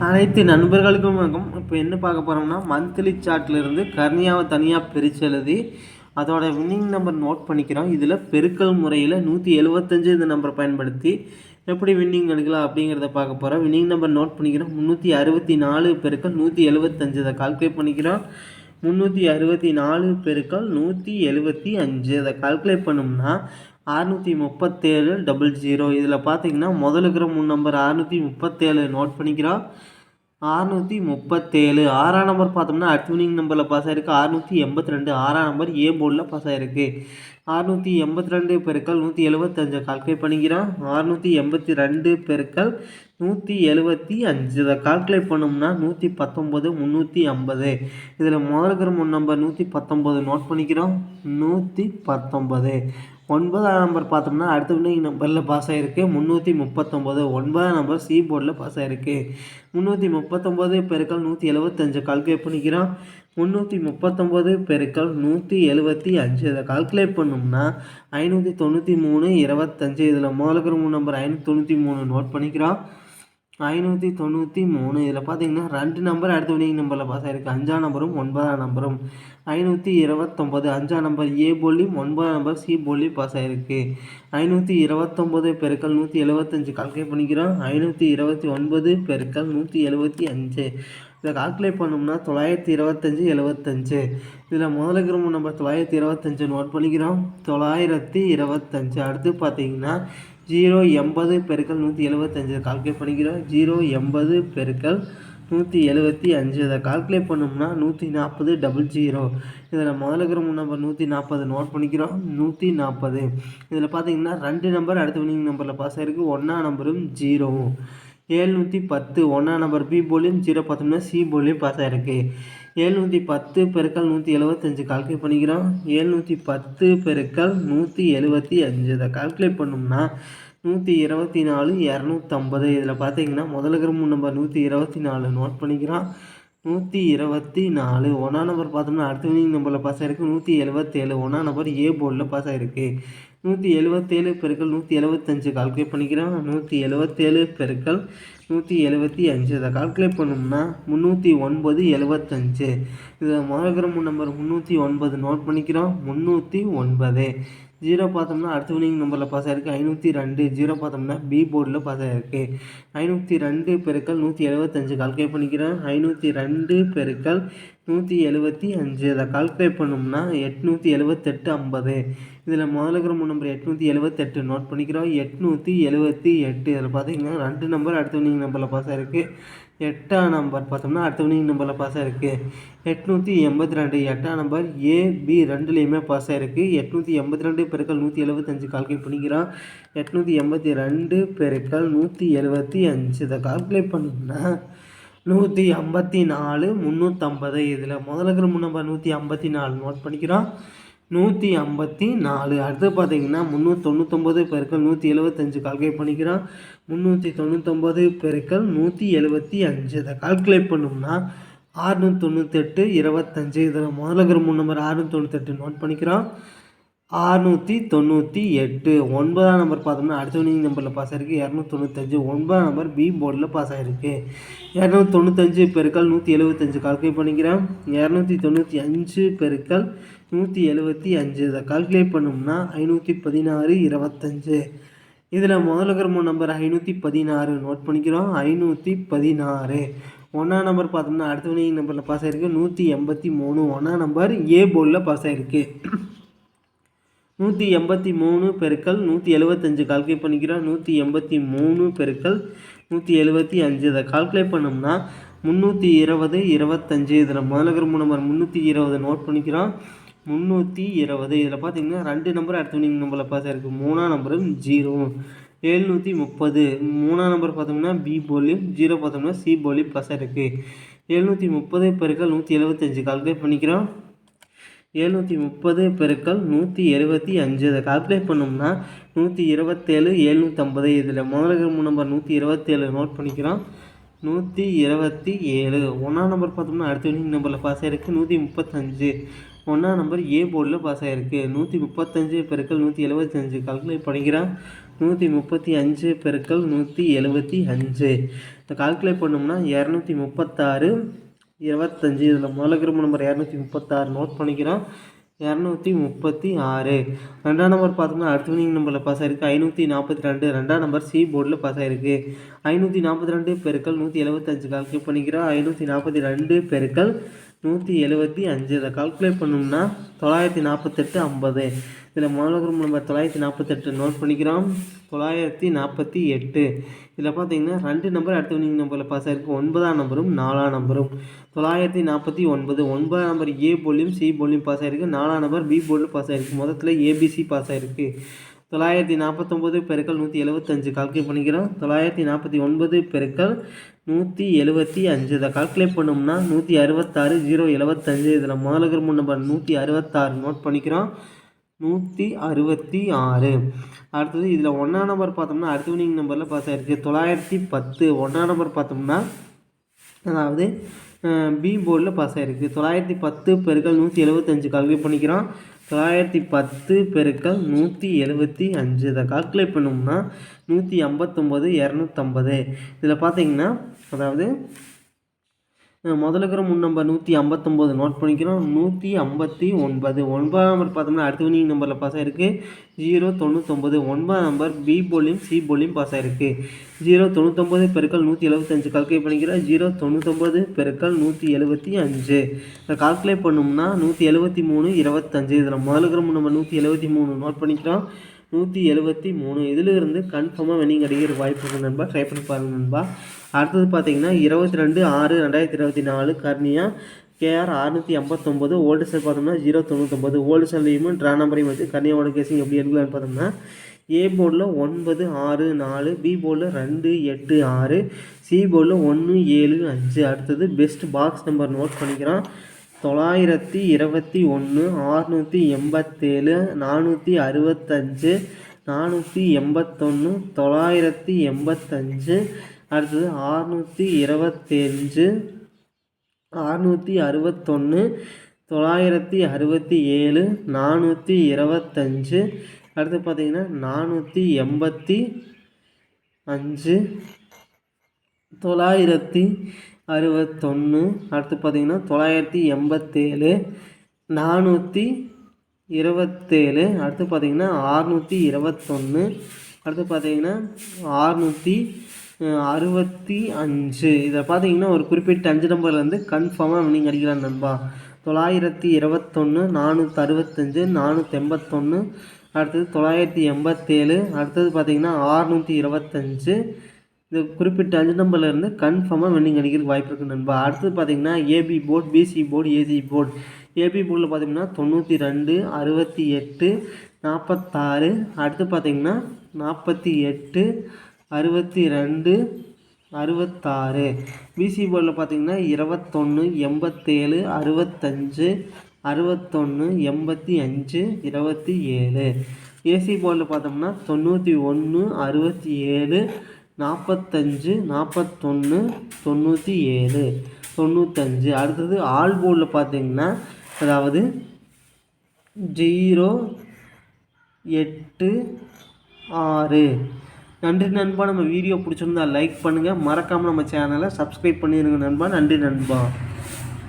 அனைத்து நண்பர்களுக்கும் வணக்கம். இப்போ என்ன பார்க்க போகிறோம்னா, மந்த்லி சார்ட்லேருந்து கர்ணியாவை தனியாக பிரித்து எழுதி அதோட வின்னிங் நம்பர் நோட் பண்ணிக்கிறோம். இதில் பெருக்கல் முறையில் 175 இந்த நம்பரை பயன்படுத்தி எப்படி வின்னிங் எடுக்கலாம் அப்படிங்கிறத பார்க்க போகிறோம். வின்னிங் நம்பர் நோட் பண்ணிக்கிறோம். 364 பெருக்கல் 175 இதை கால்குலேட் பண்ணிக்கிறோம். 364 பெருக்கல் 175 இதை கால்குலேட் பண்ணோம்னா 637 இதில் பார்த்தீங்கன்னா முதல்ல இருக்கிற 3 நம்பர் 637 நோட் பண்ணிக்கிறோம். 637 ஆறாம் நம்பர் பார்த்தோம்னா அட்வினிங் நம்பரில் பாஸ் ஆகிருக்கு. 682 ஆறாம் நம்பர் ஏ போர்டில் பாஸ் ஆகிருக்கு. 682 பெருக்கல் 175 கால்குலேட் பண்ணிக்கிறோம். 682 பெருக்கல் 175 இதை கால்குலேட் பண்ணோம்னா 119 350. இதில் முதல்ல இருக்கிற 3 நம்பர் 119 நோட் பண்ணிக்கிறோம். 119 9ஆம் நம்பர் பார்த்தோம்னா அடுத்த வின்னிங் நம்பரில் பாஸ் ஆகிருக்கு. 339 9ஆம் நம்பர் சி போர்டில் பாஸ் ஆகிருக்கு. 339 பெருக்கல் 175 கால்குலேட் பண்ணிக்கிறோம். 339 பெருக்கல் 175 இதை கால்குலேட் பண்ணோம்னா 593 25. இதில் முதல்ல இருக்கிற 3 நம்பர் 593 நோட் பண்ணிக்கிறோம். 593 இதில் பார்த்தீங்கன்னா 2 நம்பர் அடுத்த வின்னிங் நம்பரில் பாஸ் ஆகிருக்கு. 5ஆம் நம்பரும் 9ஆம் நம்பரும் 529 5ஆம் நம்பர் ஏ போலியும் 9ஆம் நம்பர் சி போலியும் பாஸ் ஆகிருக்கு. 529 பெருக்கல் 175 கால்குலேட் பண்ணிக்கிறோம். 529 பெருக்கல் 175 இதை கால்குலேட் பண்ணோம்னா 925 75. இதில் முதல்ல இருக்கிற நம்பர் 925 நோட் பண்ணிக்கிறோம். 925 அடுத்து பார்த்தீங்கன்னா 080 பெருக்கல் 175 கால்குலேட் பண்ணிக்கிறோம். 080 பெருக்கல் 175 இதை கால்குலேட் பண்ணோம்னா 140 00. இதில் முதல்ல இருக்கிற நம்பர் 140 நோட் பண்ணிக்கிறோம். 140 இதில் பார்த்தீங்கன்னா 2 நம்பர் அடுத்த வின்னிங் நம்பரில் பாஸ் ஆகிருக்கு. 1ஆம் நம்பரும் 0. 710 1ஆம் நம்பர் பி போலியும் 0 பார்த்தோம்னா சி போலியும் பாஸ் ஆகிருக்கு. 710 பெருக்கல் 175 கால்குலேட் பண்ணிக்கிறோம். 710 பெருக்கல் 175 இதை கால்குலேட் பண்ணோம்னா 124 250. இதில் பார்த்தீங்கன்னா முதல்ல இருக்கிற 3 நம்பர் 124 நோட் பண்ணிக்கிறோம். 124 1ஆம் நம்பர் பார்த்தோம்னா அடுத்த வின்னிங் நம்பரில் பாஸ் ஆகிருக்கு. 177 1ஆம் நம்பர் ஏ போர்டில் பாஸ் ஆகிருக்கு. 177 பெருக்கல் 175 கால்குலேட் பண்ணிக்கிறோம். 177 பெருக்கல் 175 இதை கால்குலேட் பண்ணோம்னா 309 75. இதில் முதல்ல இருக்கிற 3 நம்பர் 309 நோட் பண்ணிக்கிறோம். 309 0 பார்த்தோம்னா அடுத்த வின்னிங் நம்பரில் பாஸ் ஆகிருக்கு. 502 0 பார்த்தோம்னா பி போர்டில் பாஸ் ஆகிருக்கு. 502 பெருக்கல் 175 கால்குலேட் பண்ணிக்கிறோம். 502 பெருக்கல் 175 இதை கால்குலேட் பண்ணோம்னா 878 50. இதில் முதல்ல இருக்கிற 3 நம்பர் 878 நோட் பண்ணிக்கிறோம். 878 இதில் பார்த்தீங்கன்னா 2 நம்பர் அடுத்த வின்னிங் நம்பரில் பாஸ் ஆகிருக்கு. 8ஆம் நம்பர் பார்த்தோம்னா அடுத்த வின்னிங் நம்பரில் பாஸ் ஆகிருக்கு. 882 8ஆம் நம்பர் ஏ பி ரெண்டுலேயுமே பாஸ் ஆகிருக்கு. 882 பெருக்கல் 175 கால்குலேட் பண்ணிக்கிறோம். 882 பெருக்கல் 175 இதை கால்குலேட் பண்ணோம்னா 154 350. இதில் முதல்ல இருக்கிற 3 நம்பர் 154 நோட் பண்ணிக்கிறோம். 154 அடுத்து பார்த்தீங்கன்னா 399 பெருக்கல் 175 கால்குலேட் பண்ணிக்கிறோம். 399 பெருக்கல் 175 இதை கால்குலேட் பண்ணோம்னா 698 25. இதில் முதல்ல இருக்கிற 3 நம்பர் 698 நோட் பண்ணிக்கிறோம். 698 9ஆம் நம்பர் பார்த்தோம்னா அடுத்த வின்னிங் நம்பரில் பாஸ் ஆகிருக்கு. 295 9ஆம் நம்பர் பி போர்டில் பாஸ் ஆகிருக்கு. 295 பெருக்கல் 175 கால்குலேட் பண்ணிக்கிறோம். 295 பெருக்கல் 175 இதை கால்குலேட் பண்ணோம்னா 516 25. இதில் முதல்ல இருக்கிற 3 நம்பர் 516 நோட் பண்ணிக்கிறோம். 516 1ஆம் நம்பர் பார்த்தோம்னா அடுத்த வின்னிங் நம்பரில் பாஸ் ஆகிருக்கு. 183 1ஆம் நம்பர் ஏ போர்டில் பாஸ் ஆகிருக்கு. 183 பெருக்கல் 175 கால்குலேட் பண்ணிக்கிறோம். 183 பெருக்கல் 175 இதை கால்குலேட் பண்ணோம்னா 320 25. இதில் முதல்ல இருக்கிற 3 நம்பர் 320 நோட் பண்ணிக்கிறோம். 320 இதில் பார்த்தீங்கன்னா 2 நம்பர் அடுத்த வின்னிங் நம்பரில் பாஸ் ஆகிருக்கு. 3ஆம் நம்பரும் 0. 730 3ஆம் நம்பர் பார்த்தோம்னா பி போலியும் 0 பார்த்தோம்னா சி போலியும் பாஸ் ஆகிருக்கு. 730 பெருக்கல் 175 கால்குலேட் பண்ணிக்கிறோம். 730 பெருக்கல் 175 இதை கால்குலேட் பண்ணோம்னா 127 750. இதில் முதல்ல இருக்கிற 3 நம்பர் 127 நோட் பண்ணிக்கிறோம். 127 1ஆம் நம்பர் பார்த்தோம்னா அடுத்த வின்னிங் நம்பரில் பாஸ் ஆகிருக்கு. 135 1ஆம் நம்பர் ஏ போர்டில் பாஸ் ஆகிருக்கு. 135 பெருக்கல் 175 கால்குலேட் பண்ணிக்கிறோம். 135 பெருக்கல் 175. இதை கால்குலேட் பண்ணோம்னா 236 25. இதில் முதல்ல இருக்கிற நம்பர் 236 நோட் பண்ணிக்கிறோம். 236. ரெண்டாம் நம்பர் பார்த்தோம்னா அடுத்த வினிங் நம்பரில் பாஸ் ஆகிருக்கு 542. ரெண்டாம் நம்பர் சி போர்டில் பாஸ் ஆகிருக்கு. 542 பெருக்கல் 175 கால்குலேட் பண்ணிக்கிறோம். 542 பெருக்கல் 175. இதை கால்குலேட் பண்ணோம்னா 948 50. இதில் முதல் நம்பர் 948 நோட் பண்ணிக்கிறோம். 948. இதில் பார்த்தீங்கன்னா ரெண்டு நம்பர் அடுத்த வினிங் நம்பரில் பாஸ் ஆகிருக்கு. 9ஆம் நம்பரும் 4ஆம் நம்பரும். 949. 9ஆம் நம்பர் ஏ போர்ட்லையும் சி போர்ட்லையும் பாஸ் ஆகிருக்கு. 4ஆம் நம்பர் பி போர்டில் பாஸ் ஆகிருக்கு. மொத்தத்தில் ஏபிசி பாஸ் ஆகிருக்கு. 949 பெருக்கல் 175 கால்குலேட் பண்ணிக்கிறோம். 949 பெருக்கல் 175. இதை கால்குலேட் பண்ணோம்னா 166 075. இதில் முதல்ல இருக்கிற நம்பர் 166 நோட் பண்ணிக்கிறோம். 166. அடுத்தது இதில் 1ஆம் நம்பர் பார்த்தோம்னா அடுத்த வினிங் நம்பரில் பாஸ் ஆகிருக்கு. 910. 1ஆம் நம்பர் பார்த்தோம்னா அதாவது பி போர்டில் பாஸ் ஆகிருக்கு. 910 பெருக்கல் 175 கால்குலேட் பண்ணிக்கிறோம். 910 பெருக்கல் 175. இதை கால்குலேட் பண்ணோம்னா 159 250. இதில் பார்த்தீங்கன்னா அதாவது முதல்ல இருக்கிற நம்பர் 159 நோட் பண்ணிக்கிறோம். 159. 9ஆம் நம்பர் பார்த்தோம்னா அடுத்த வினிங் நம்பரில் பாஸ் ஆகிருக்கு. 099. 9ஆம் நம்பர் பி போர்ட்லையும் சி போர்ட்லையும் பாஸ் ஆகிருக்கு. 099 பெருக்கல் 175 கால்குலேட் பண்ணிக்கிறோம். 099 பெருக்கல் 175. இதை கால்குலேட் பண்ணோம்னா 173 25. இதில் முதல்ல இருக்கிற நம்பர் 173 நோட் பண்ணிக்கிறோம். 173. இதிலிருந்து கன்ஃபார்மாக வின்னிங் அடிக்கிற வாய்ப்பு இருக்குது நண்பா. ட்ரை பண்ணி பாருங்கள் நண்பா. அடுத்தது பார்த்தீங்கன்னா 22/6/2024 கர்னியா KR 689. ஓல்டு செல் பார்த்தோம்னா 099. ஓல்டு செல்லையும் ட்ரா நம்பரையும் வச்சு கர்னியாவோட கேசிங் எப்படி எடுக்கலான்னு பார்த்தோம்னா ஏ போர்டில் 964, பி போர்டில் 286, சி போர்டில் 175. அடுத்தது பெஸ்ட் பாக்ஸ் நம்பர் நோட் பண்ணிக்கிறோம். 921 687 465 481 985. அடுத்தது 625 661 967 425. அடுத்து பார்த்தீங்கன்னா 485 961. அடுத்து பார்த்தீங்கன்னா 987 427. அடுத்து பார்த்தீங்கன்னா 621. அடுத்து பார்த்தீங்கன்னா 665. இதை பார்த்தீங்கன்னா ஒரு குறிப்பிட்ட 5 நம்பர்லேருந்து கன்ஃபார்மாக வின்னிங் அடிக்கிறான் நண்பா. 921 465 481. அடுத்தது 987. அடுத்தது பார்த்தீங்கன்னா 625. இந்த குறிப்பிட்ட 5 நம்பர்லேருந்து கன்ஃபார்மாக வின்னிங் அடிக்கிறதுக்கு வாய்ப்பு இருக்குது நண்பா. அடுத்தது பார்த்தீங்கன்னா AP board, BC board, AC board. ஏபி போர்டில் பார்த்தீங்கன்னா 92 68 46. அடுத்து பார்த்தீங்கன்னா 48 62 66. பிசி போர்டில் பார்த்தீங்கன்னா 21 87 65 61 85 27. ஏசி போர்டில் பார்த்தோம்னா 91 67 45 41 97 95. அடுத்தது ஆல் போர்டில் பார்த்தீங்கன்னா அதாவது 0 8 6. நன்றி நண்பா. நம்ம வீடியோ பிடிச்சிருந்தா லைக் பண்ணுங்கள். மறக்காமல் நம்ம சேனலை சப்ஸ்கிரைப் பண்ணிடுங்க நண்பா. நன்றி நண்பா.